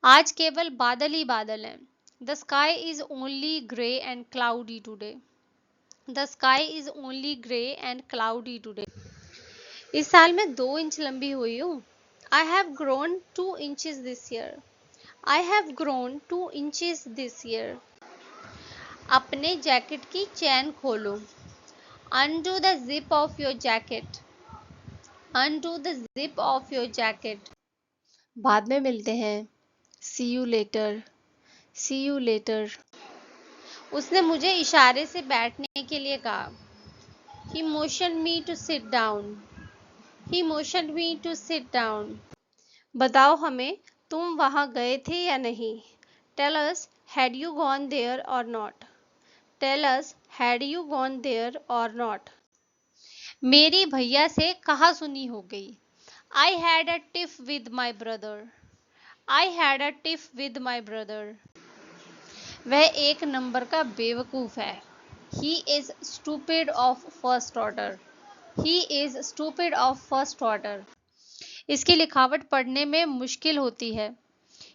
आज केवल बादल ही बादल हैं। The sky is only grey and cloudy today. The sky is only grey and cloudy today. इस साल मैं 2 इंच लंबी हुई हूँ। I have grown 2 inches this year. I have grown 2 inches this year. अपने जैकेट की चैन खोलो। Undo the zip of your jacket. Undo the zip of your jacket. बाद में मिलते हैं। See you later. See you later. उसने मुझे इशारे से बैठने के लिए कहा। He motioned me to sit down. He motioned me to sit down. बताओ हमें, तुम वहां गए थे या नहीं? Tell us, had you gone there or not? Tell us, had you gone there or not? मेरी भैया से कहा सुनी हो गई। I had a tiff with my brother. I had a tiff with my brother. वह एक नंबर का बेवकूफ है। He is stupid of first order. He is stupid of first order. इसकी लिखावट पढ़ने में मुश्किल होती है।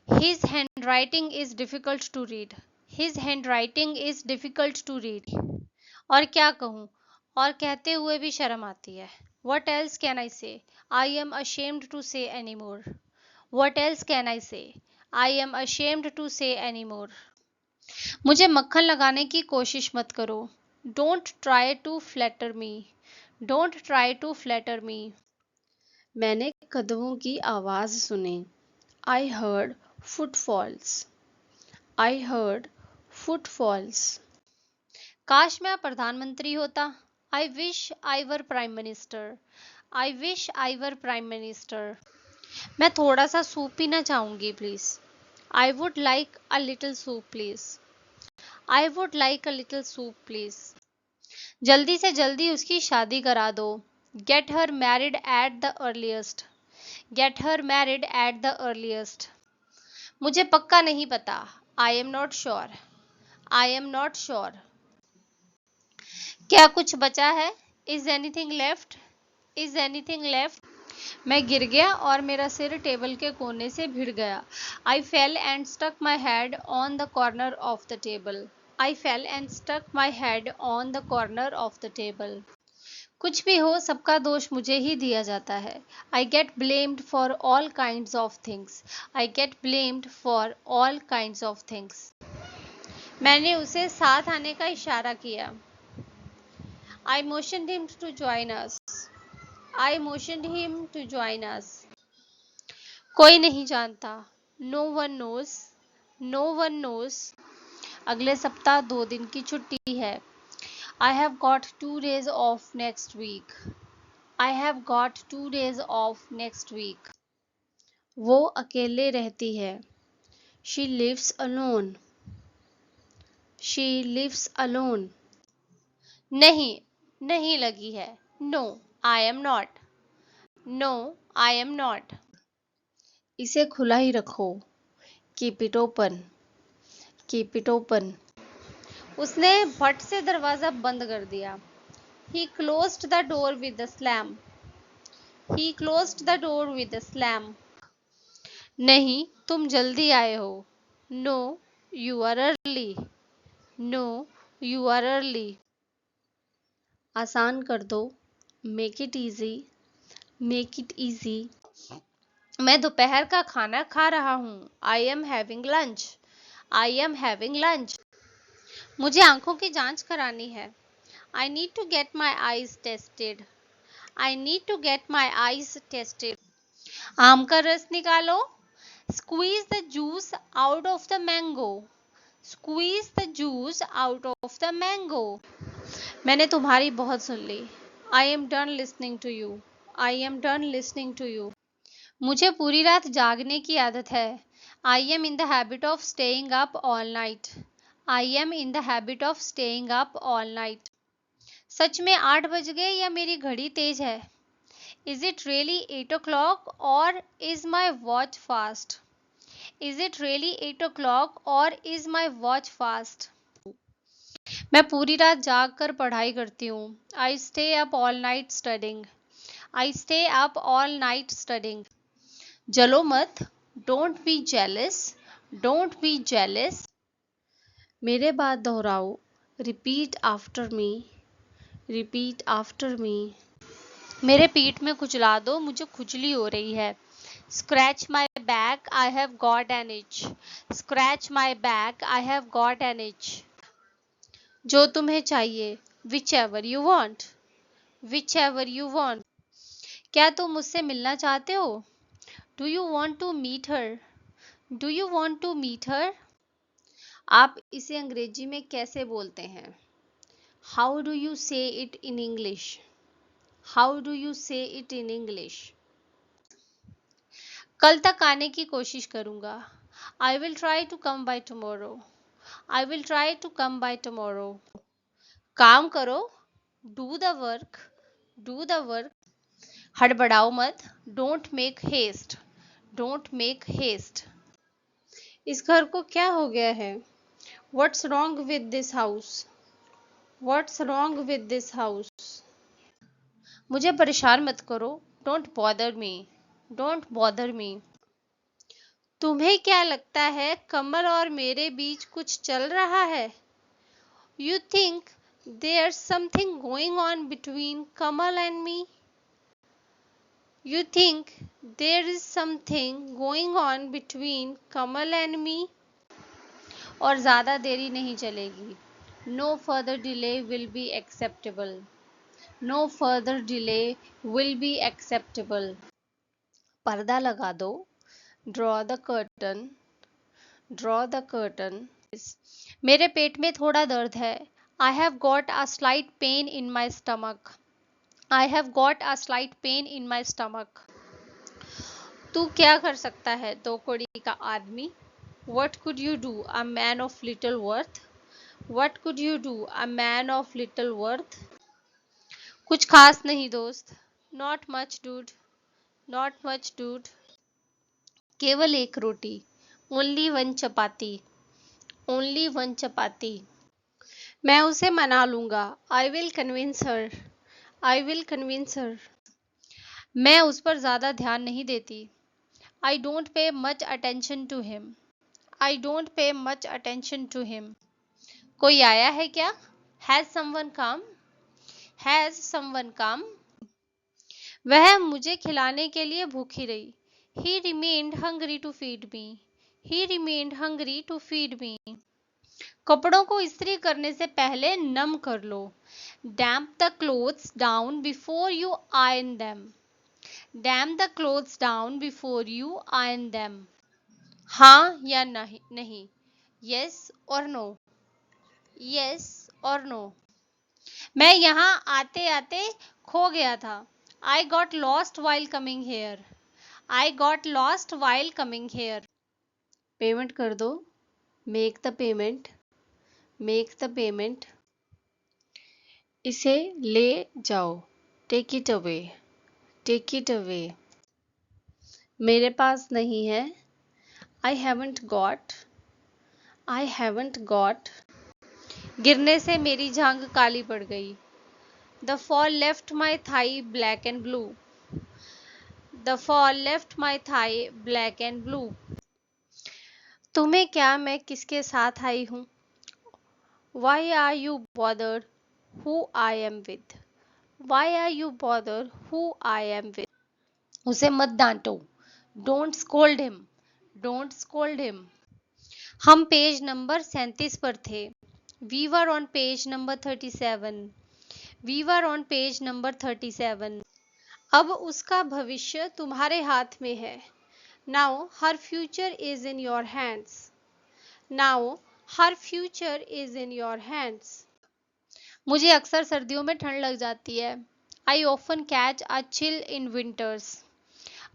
His handwriting is difficult to read. His handwriting is difficult to read. और क्या कहूँ, और कहते हुए भी शर्म आती है। What else can I say? I am ashamed to say anymore. What else can I say? I am ashamed to say anymore. मुझे मक्खन लगाने की कोशिश मत करो। Don't try to flatter me. Don't try to flatter me. मैंने कदमों की आवाज सुनी। I heard footfalls. I heard footfalls. काश मैं प्रधानमंत्री होता। I wish I were prime minister. I wish I were prime minister. मैं थोड़ा सा सूप पीना चाहूंगी please. I would like a little soup please. I would like a little soup please. जल्दी से जल्दी उसकी शादी करा दो। Get her married at the earliest. Get her married at the earliest. मुझे पक्का नहीं पता। I am not sure. I am not sure. क्या कुछ बचा है? Is anything left? Is anything left? मैं गिर गया और मेरा सिर टेबल के कोने से भिड़ गया। I fell and stuck my head on the corner of the table. I fell and stuck my head on the corner of the table. कुछ भी हो, सबका दोष मुझे ही दिया जाता है। I get blamed for all kinds of things. I get blamed for all kinds of things. मैंने उसे साथ आने का इशारा किया। I motioned him to join us. I motioned him to join us. कोई नहीं जानता। No one knows. No one knows. अगले सप्ताह 2 दिन की छुट्टी है। I have got 2 days off next week. I have got 2 days off next week. वो अकेले रहती है। She lives alone. She lives alone. नहीं, नहीं लगी है। No, I am not. No, I am not. इसे खुला ही रखो। Keep it open. Keep it open. उसने फट से दरवाजा बंद कर दिया। He closed the door with a slam. He closed the door with a slam. नहीं, तुम जल्दी आए हो। No, you are early. No, you are early. आसान कर दो। Make it easy. Make it easy. मैं दोपहर का खाना खा रहा हूँ। I am having lunch. I am having lunch. मुझे आंखों की जांच करानी है। I need to get my eyes tested. I need to get my eyes tested. आम का रस निकालो। Squeeze the juice out of the mango. Squeeze the juice out of the mango. मैंने तुम्हारी बहुत सुन ली। I am done listening to you. I am done listening to you. मुझे पूरी रात जागने की आदत है। I am in the habit of staying up all night. I am in the habit of staying up all night. सच में 8 बज गए या मेरी घड़ी तेज है? Is it really 8 o'clock or is my watch fast? Is it really 8 o'clock or is my watch fast? मैं पूरी रात जाग कर पढ़ाई करती हूँ। I stay up all night studying. I stay up all night studying. जलो मत, don't be jealous. Don't be jealous. मेरे बाद दोहराओ, repeat after me, repeat after me. मेरे पीठ में खुजला दो, मुझे खुजली हो रही है। Scratch my back, I have got an itch, scratch my back, I have got an itch. जो तुम्हें चाहिए, whichever you want, whichever you want. क्या तुम मुझसे मिलना चाहते हो? Do you want to meet her, do you want to meet her. आप इसे अंग्रेजी में कैसे बोलते हैं? How do you say it in English, how do you say it in English. कल तक आने की कोशिश करूंगा। I will try to come by tomorrow, I will try to come by tomorrow. काम करो, do the work, do the work. हड़बड़ाओ मत, don't make haste, don't make haste. इस घर को क्या हो गया है? What's wrong with this house, what's wrong with this house. मुझे परेशान मत करो, don't bother me, don't bother me. तुम्हें क्या लगता है कमल और मेरे बीच कुछ चल रहा है? You think there something going on between Kamal and me, you think there is something going on between Kamal and me. और ज़्यादा देरी नहीं चलेगी। No further delay will be acceptable, no further delay will be acceptable. पर्दा लगा दो, draw the curtain, draw the curtain. मेरे पेट में थोड़ा दर्द है। I have got a slight pain in my stomach, I have got a slight pain in my stomach. तू क्या कर सकता है, दो कौड़ी का आदमी? What could you do, a man of little worth, what could you do, a man of little worth. कुछ खास नहीं दोस्त, not much dude, not much dude. केवल एक रोटी, ओनली वन चपाती, ओनली वन चपाती। मैं उसे मना लूंगा, I will convince her, I will convince her. मैं उस पर ज्यादा ध्यान नहीं देती। आई don't pay much attention to him, I don't pay much attention to him. कोई आया है क्या? Has someone come, has someone come. वह मुझे खिलाने के लिए भूखी रही। He remained hungry to feed me, he remained hungry to feed me. कपड़ों को इस्त्री करने से पहले नम कर लो। Damp the clothes down before you iron them, damp the clothes down before you iron them. हाँ या नहीं, नहीं, यस और नो, यस और नो। मैं यहाँ आते आते खो गया था। I got lost while coming here, I got lost while coming here. Payment कर दो, make the payment, make the payment. इसे ले जाओ, take it away, take it away. मेरे पास नहीं है, I haven't got, I haven't got. गिरने से मेरी जांघ काली पड़ गई। The fall left my thigh black and blue, the fall left my thigh black and blue. तुम्हें क्या मैं किसके साथ आई हूँ? Why are you bothered who I am with, why are you bothered who I am with. उसे मत डांटो, don't scold him, don't scold him. हम पेज नंबर 37 पर थे। We were on page number 37, we were on page number 37। अब उसका भविष्य तुम्हारे हाथ में है। Now her future is in your hands, now her future is in your hands. मुझे अक्सर सर्दियों में ठंड लग जाती है। I often catch a chill in winters,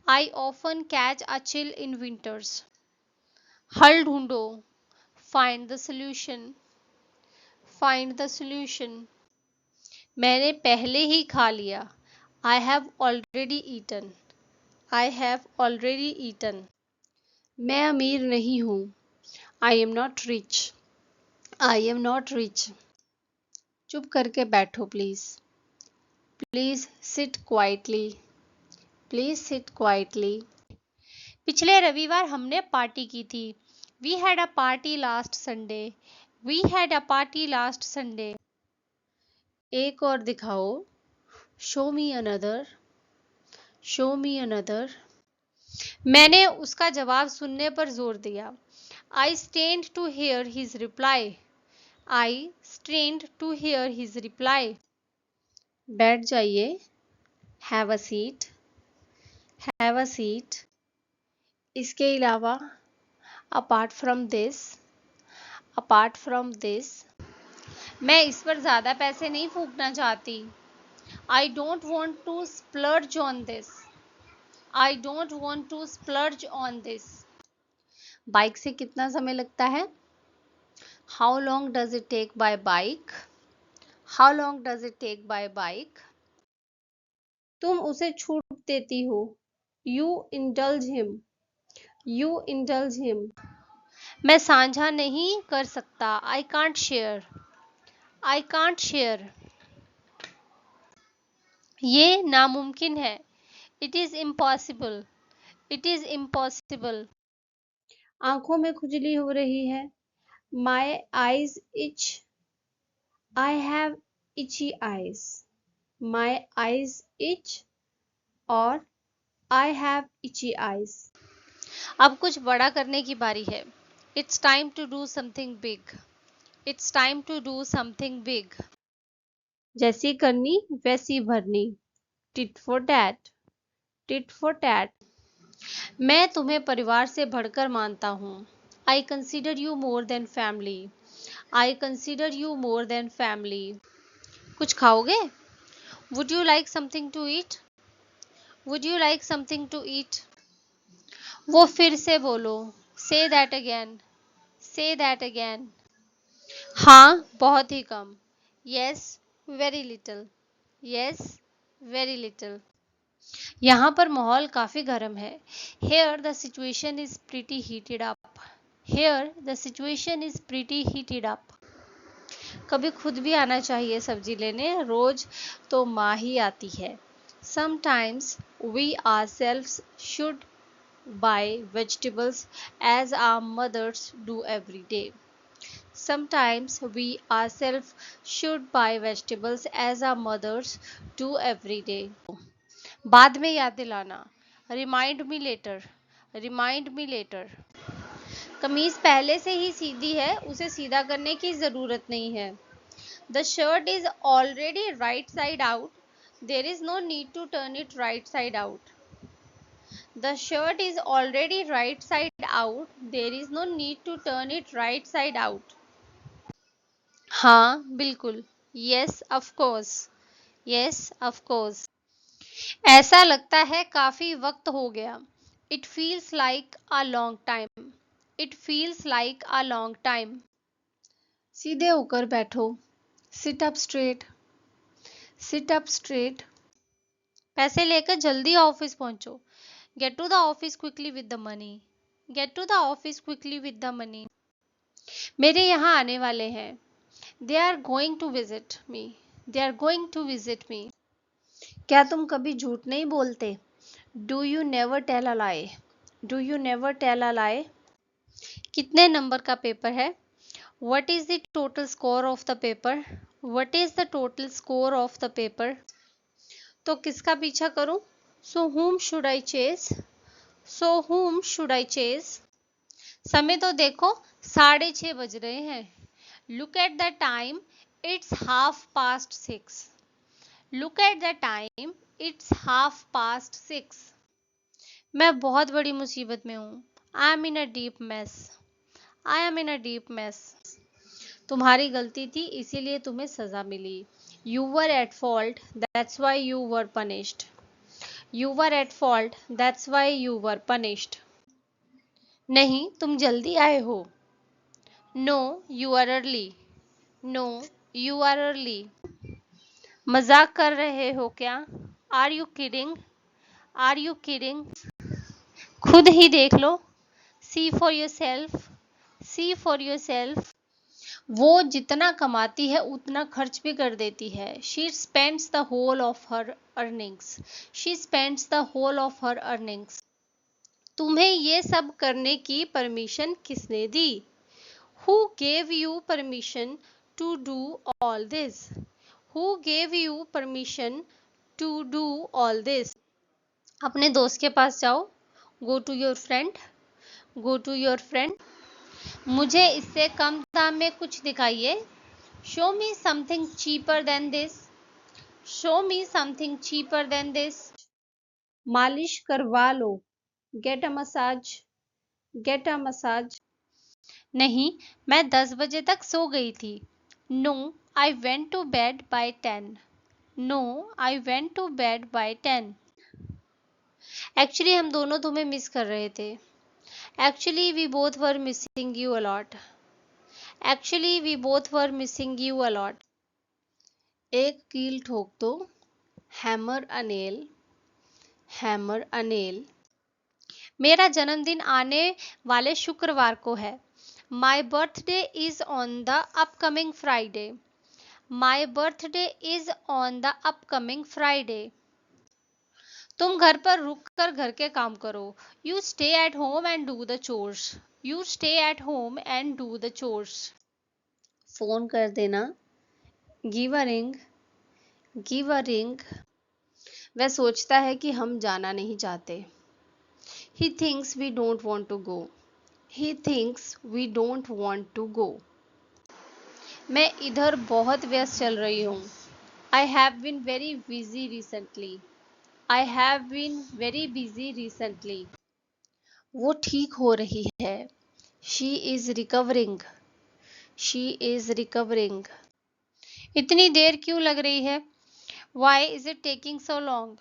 I often catch a chill in winters. हल ढूंढो, find the solution, find the solution. मैंने पहले ही खा लिया। I have already eaten, I have already eaten. मैं अमीर नहीं हूँ, I am not rich, I am not rich. चुप करके बैठो please, please sit quietly, please sit quietly. पिछले रविवार हमने पार्टी की थी। We had a party last Sunday. We had a party last Sunday. एक और दिखाओ. Show me another. Show me another. मैंने उसका जवाब सुनने पर जोर दिया. I strained to hear his reply. I strained to hear his reply. बैठ जाइए. Have a seat. Have a seat. इसके अलावा apart from this. Apart from this. मैं इस पर ज़्यादा पैसे नहीं फूकना चाहती. I don't want to splurge on this. I don't want to splurge on this. Bike से कितना समय लगता है? How long does it take by bike? How long does it take by bike? तुम उसे छूट देती हो. You indulge him. You indulge him. मैं साझा नहीं कर सकता. I can't share. I can't share. ये नामुमकिन है. It is impossible. It is impossible. आंखों में खुजली हो रही है. My eyes itch. I have itchy eyes. My eyes itch और I have itchy eyes. अब कुछ बड़ा करने की बारी है. It's time to do something big. It's time to do something big. जैसी करनी वैसी भरनी. Tit for tat. Tit for tat. मैं तुम्हें परिवार से बढ़कर मानता हूँ. I consider you more than family. I consider you more than family. कुछ खाओगे? Would you like something to eat? Would you like something to eat? वो फिर से बोलो. Say that again. Say that again. हाँ, बहुत ही कम. Yes, very little. Yes, very little. यहाँ पर माहौल काफी गर्म है. Here the situation is pretty heated up. Here the situation is pretty heated up. कभी खुद भी आना चाहिए सब्जी लेने. रोज तो माँ ही आती है. Sometimes we ourselves should buy vegetables as our mothers do every day. Sometimes we ourselves should buy vegetables as our mothers do every day. बाद में याद दिलाना. Remind me later. Remind me later. कमीज पहले से ही सीधी है, उसे सीधा करने की जरूरत नहीं है. The shirt is already right side out. There is no need to turn it right side out. The shirt is already right side out. There is no need to turn it right side out. हाँ, बिल्कुल. Yes, of course. Yes, of course. ऐसा लगता है काफी वक्त हो गया. It feels like a long time. It feels like a long time. सीधे होकर बैठो. Sit up straight. Sit up straight. पैसे लेकर जल्दी ऑफिस पहुंचो. Get to the office quickly with the money. Get to the office quickly with the money. मेरे यहाँ आने वाले हैं. They are going to visit me. They are going to visit me. क्या तुम कभी झूठ नहीं बोलते? Do you never tell a lie? Do you never tell a lie? कितने नंबर का पेपर है? What is the total score of the paper? What is the total score of the paper? तो किसका पीछा करूं? So whom should I chase? So whom should I chase? समय तो देखो, 6:30 बज रहे हैं. Look at the time. It's 6:30. Look at the time. It's 6:30. मैं बहुत बड़ी मुसीबत में हूँ. I am in a deep mess. I am in a deep mess. तुम्हारी गलती थी इसीलिए तुम्हें सजा मिली. You were at fault. That's why you were punished. You were at fault. That's why you were punished. नहीं, तुम जल्दी आए हो. No, you are early. No, you are early. मजाक कर रहे हो क्या? Are you kidding? Are you kidding? खुद ही देख लो. See for yourself. See for yourself. वो जितना कमाती है उतना खर्च भी कर देती है. She spends the whole of her earnings. She spends the whole of her earnings. तुम्हें ये सब करने की परमिशन किसने दी? Who gave you permission to do all this? Who gave you permission to do all this? अपने दोस्त के पास जाओ. Go to your friend. Go to your friend. मुझे इससे कम दाम में कुछ दिखाइए. Show me something cheaper than this. Show me something cheaper than this. मालिश करवा लो. Get a massage. Get a massage. नहीं, मैं 10 बजे तक सो गई थी. No, I went to bed by 10. No, I went to bed by 10. Actually हम दोनों तुम्हें मिस कर रहे थे. Actually we both were missing you a lot. Actually we both were missing you a lot. एक कील ठोक दो. Hammer a nail. Hammer a nail. मेरा जन्मदिन आने वाले शुक्रवार को है. My birthday is on the upcoming Friday. My birthday is on the upcoming Friday. तुम घर पर रुक कर घर के काम करो. You stay at home and do the chores. You stay at home and do the chores. Phone कर देना. Give a ring. Give a ring. वह सोचता है कि हम जाना नहीं चाहते. He thinks we don't want to go. He thinks we don't want to go. मैं इधर बहुत व्यस्त चल रही हूँ. I have been very busy recently. I have been very busy recently. वो ठीक हो रही है. She is recovering. She is recovering. इतनी देर क्यों लग रही है? Why is it taking so long?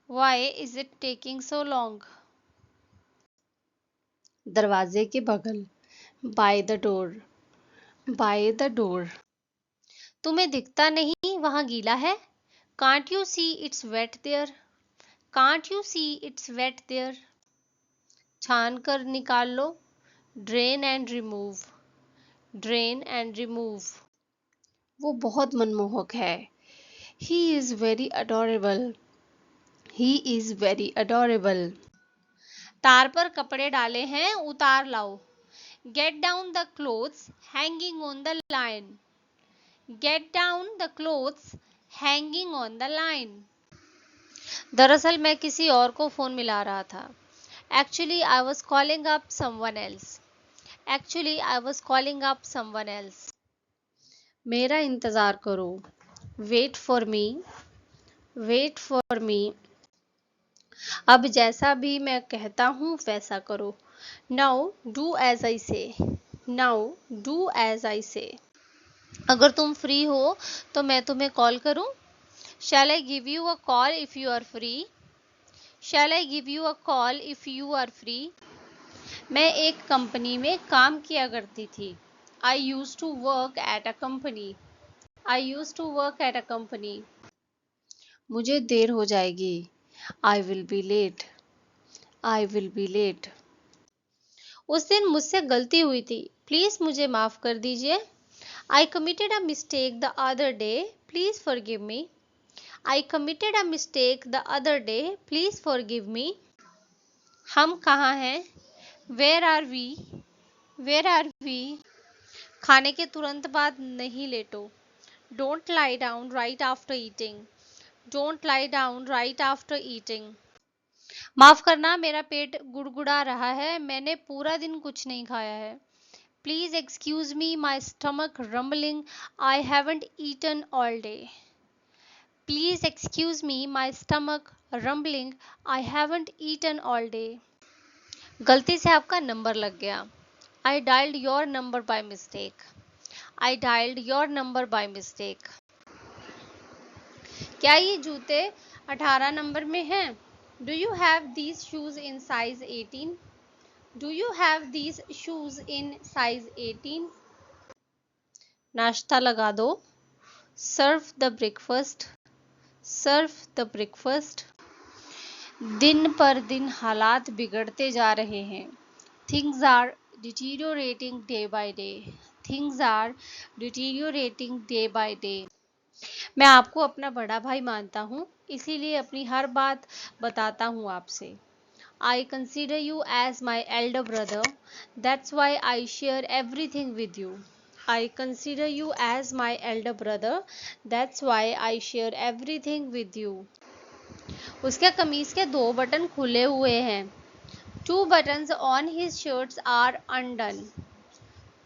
Why is it taking so long? दरवाजे के बगल. By the door. By the door. तुम्हें दिखता नहीं वहाँ गीला है? Can't you see it's wet there? Can't you see it's wet there? छान कर निकाल लो. Drain and remove. Drain and remove. वो बहुत मनमोहक है. He is very adorable. He is very adorable. तार पर कपड़े डाले हैं, उतार लाओ. Get down the clothes hanging on the line. Get down the clothes hanging on the line. दरअसल मैं किसी और को फोन मिला रहा था. Actually I was calling up someone else. Actually I was calling up someone else. मेरा इंतजार करो. Wait for me. Wait for me. अब जैसा भी मैं कहता हूँ वैसा करो. Now do as I say. Now do as I say. अगर तुम फ्री हो तो मैं तुम्हें कॉल करूं? Shall I give you a call if you are free? Shall I give you a call if you are free? मैं एक company में काम किया करती थी. I used to work at a company. I used to work at a company. मुझे देर हो जाएगी. I will be late. I will be late. उस दिन मुझसे गलती हुई थी. प्लीज मुझे माफ कर दीजिए. I committed a mistake the other day. Please forgive me. I committed a mistake the other day. Please forgive me. हम कहाँ हैं? Where are we? Where are we? खाने के तुरंत बाद नहीं लेटो. Don't lie down right after eating. Don't lie down right after eating. माफ करना, मेरा पेट गुड़गुड़ा रहा है. मैंने पूरा दिन कुछ नहीं खाया है. Please excuse me, my stomach rumbling. I haven't eaten all day. Please excuse me, my stomach rumbling. I haven't eaten all day. गलती से आपका नंबर लग गया. I dialed your number by mistake. I dialed your number by mistake. क्या ये जूते 18 number में हैं? Do you have these shoes in size 18? Do you have these shoes in size 18? नाश्ता लगा दो. Serve the breakfast. Serve the breakfast. दिन पर दिन हालात बिगड़ते जा रहे हैं. Things are deteriorating day by day. Things are deteriorating day by day. मैं आपको अपना बड़ा भाई मानता हूँ, इसीलिए अपनी हर बात बताता हूँ आपसे. I consider you as my elder brother. That's why I share everything with you. I consider you as my elder brother. That's why I share everything with you. उसके कमीज के 2 बटन खुले हुए हैं. 2 buttons on his shirts are undone.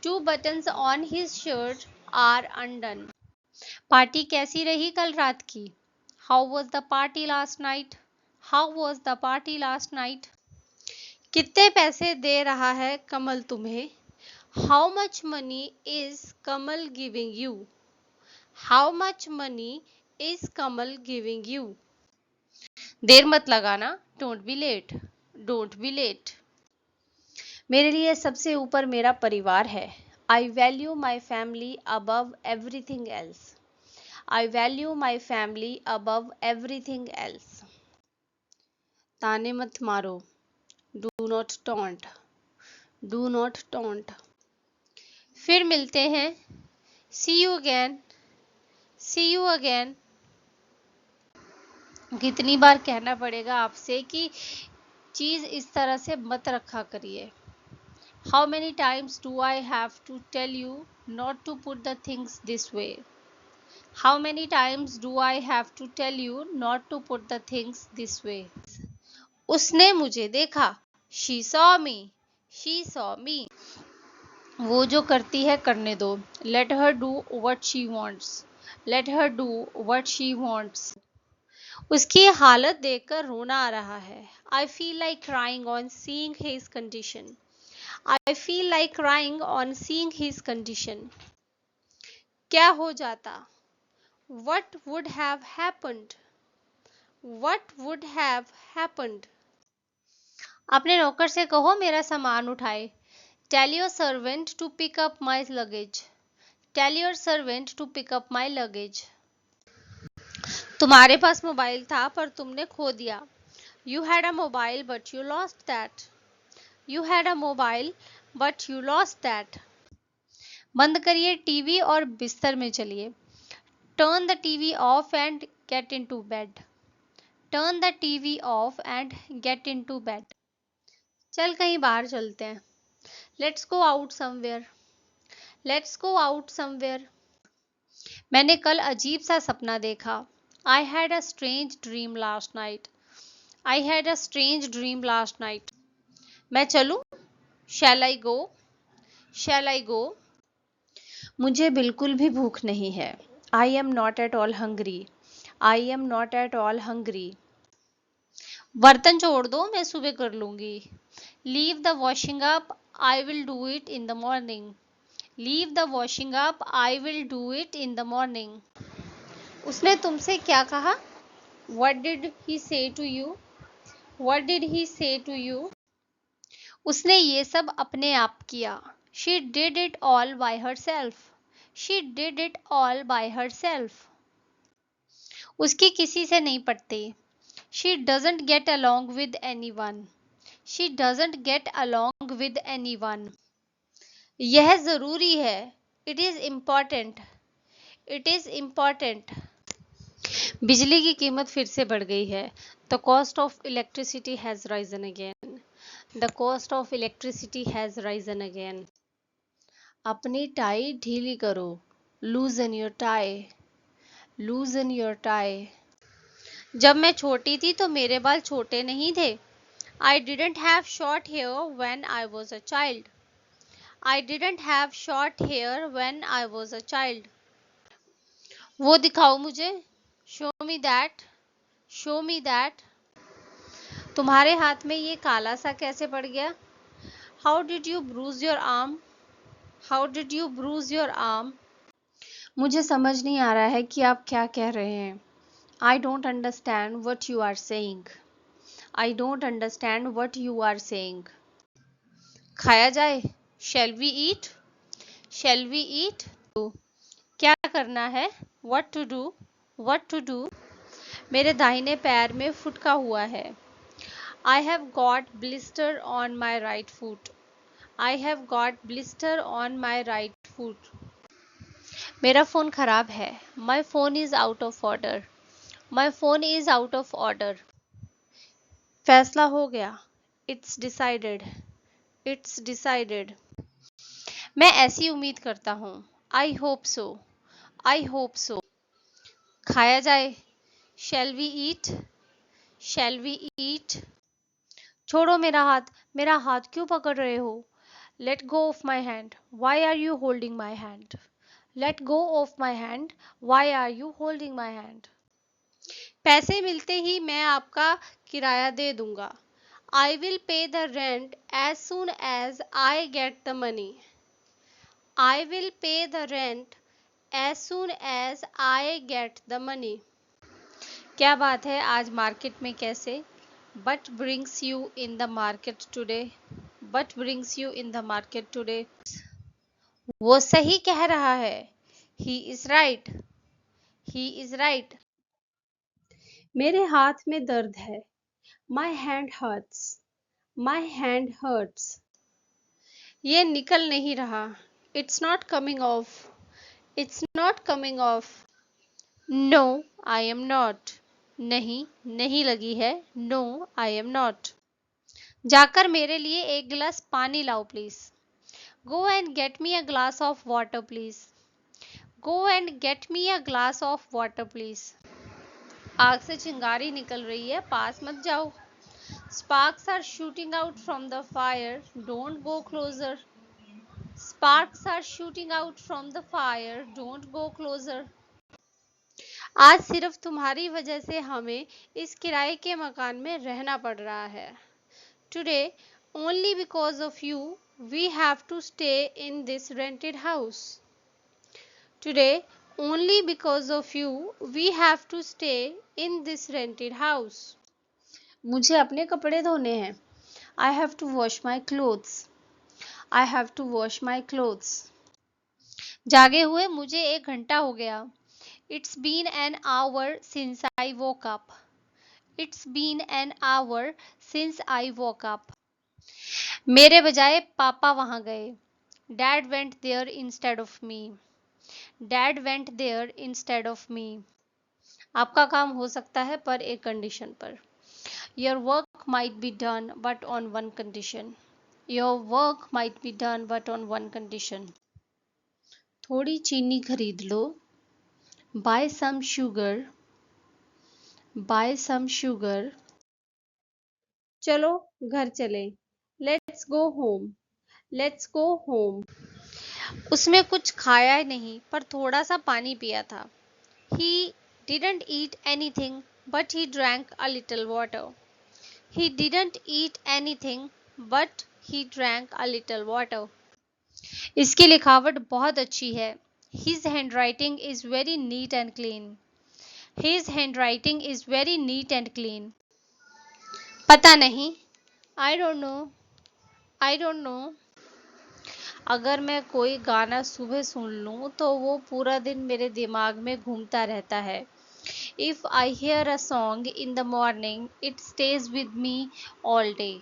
2 buttons on his shirt are undone. Party कैसी रही कल रात की? How was the party last night? How was the party last night? कितने पैसे दे रहा है कमल तुम्हें? How much money is Kamal giving you? How much money is Kamal giving you? देर मत लगाना. Don't be late. Don't be late. मेरे लिए सबसे ऊपर मेरा परिवार है. I value my family above everything else. I value my family above everything else. ताने मत मारो. Do not taunt. Do not taunt. फिर मिलते हैं. See you again. See you again. कितनी बार कहना पड़ेगा आपसे कि चीज़ इस तरह से मत रखा करिए. How many times do I have to tell you not to put the things this way? How many times do I have to tell you not to put the things this way? उसने मुझे देखा. She saw me. She saw me. वो जो करती है करने दो. Let her do what she wants. Let her do what she wants. उसकी हालत देखकर रोना आ रहा है. I feel like crying on seeing his condition. I feel like crying on seeing his condition. क्या हो जाता? What would have happened? What would have happened? अपने नौकर से कहो मेरा सामान उठाए. Tell your servant to pick up my luggage. Tell your servant to pick up my luggage. तुम्हारे पास मोबाइल था पर तुमने खो दिया. You had a mobile but you lost that. You had a mobile but you lost that. बंद करिए TV और बिस्तर में चलिए. Turn the TV off and get into bed. Turn the TV off and get into bed. चल कहीं बाहर चलते हैं. Let's go out somewhere. Let's go out somewhere. मैंने कल अजीब सा सपना देखा. I had a strange dream last night. I had a strange dream last night. मैं चलूं? Shall I go? Shall I go? मुझे बिल्कुल भी भूख नहीं है. I am not at all hungry. I am not at all hungry. बर्तन छोड़ दो मैं सुबह कर लूंगी. Leave the washing up. I will do it in the morning. Leave the washing up. I will do it in the morning. उसने तुमसे क्या कहा? What did he say to you? What did he say to you? उसने ये सब अपने आप किया. She did it all by herself. She did it all by herself. उसकी किसी से नहीं पटती. She doesn't get along with anyone. She doesn't get along with anyone. यह ज़रूरी है. It is important. It is important. बिजली की कीमत फिर से बढ़ गई है. The cost of electricity has risen again. The cost of electricity has risen again. अपनी टाई ढीली करो. Loosen your tie. Loosen your tie. जब मैं छोटी थी तो मेरे बाल छोटे नहीं थे. I didn't have short hair when I was a child. I didn't have short hair when I was a child. वो दिखाओ मुझे. Show me that. Show me that. तुम्हारे हाथ में ये काला सा कैसे पड़ गया? How did you bruise your arm? How did you bruise your arm? मुझे समझ नहीं आ रहा है कि आप क्या कह रहे हैं. I don't understand what you are saying. I don't understand what you are saying. खाया जाए. Shall we eat? Shall we eat? क्या करना है? What to do? What to do? मेरे दाहिने पैर में फुटका हुआ है. I have got blister on my right foot. I have got blister on my right foot. मेरा फ़ोन खराब है. My phone is out of order. My phone is out of order. फैसला हो गया. It's decided. It's decided. मैं ऐसी उम्मीद करता हूँ. I hope so. I hope so. खाया जाए. Shall we eat? Shall we eat? छोड़ो मेरा हाथ क्यों पकड़ रहे हो? Let go of my hand. Why are you holding my hand? Let go of my hand. Why are you holding my hand? पैसे मिलते ही मैं आपका किराया दे दूंगा. I will pay the rent as soon as I get the money. I will pay the rent as soon as I get the money. क्या बात है आज मार्केट में कैसे? What brings you in the market today? What brings you in the market today? वो सही कह रहा है. He is right. He is right. मेरे हाथ में दर्द है. My hand hurts. My hand hurts. ये निकल नहीं रहा. It's not coming off. It's not coming off. No, I am not. नहीं, नहीं लगी है. No, I am not. जाकर मेरे लिए एक गिलास पानी लाओ please. Go and get me a glass of water please. Go and get me a glass of water please. आग से चिंगारी निकल रही है, पास मत जाओ. Sparks are shooting out from the fire. Don't go closer. Sparks are shooting out from the fire. Don't go closer. आज सिर्फ तुम्हारी वजह से हमें इस किराए के मकान में रहना पड़ रहा है. Today, only because of you, we have to stay in this rented house. Today, only because of you, we have to stay in this rented house. मुझे अपने कपड़े धोने हैं. I have to wash my clothes. I have to wash my clothes. जागे हुए मुझे 1 घंटा हो गया. It's been an hour since I woke up. It's been an hour since I woke up. मेरे बजाय पापा वहां गए. Dad went there instead of me. Dad went there instead of me. आपका काम हो सकता है पर एक कंडीशन पर. Your work might be done but on one condition. Your work might be done but on one condition. थोड़ी चीनी खरीद लो. Buy some sugar. Buy some sugar. चलो घर चलें. Let's go home. Let's go home. उसमें कुछ खाया नहीं पर थोड़ा सा पानी पिया था. He didn't eat anything but he drank a little water. He didn't eat anything but he drank a little water. इसकी लिखावट बहुत अच्छी है. His handwriting is very neat and clean. His handwriting is very neat and clean. पता नहीं. I don't know. I don't know. अगर मैं कोई गाना सुबह सुन लूं तो वो पूरा दिन मेरे दिमाग में घूमता रहता है. If I hear a song in the morning, it stays with me all day.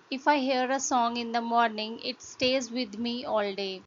If I hear a song in the morning, it stays with me all day.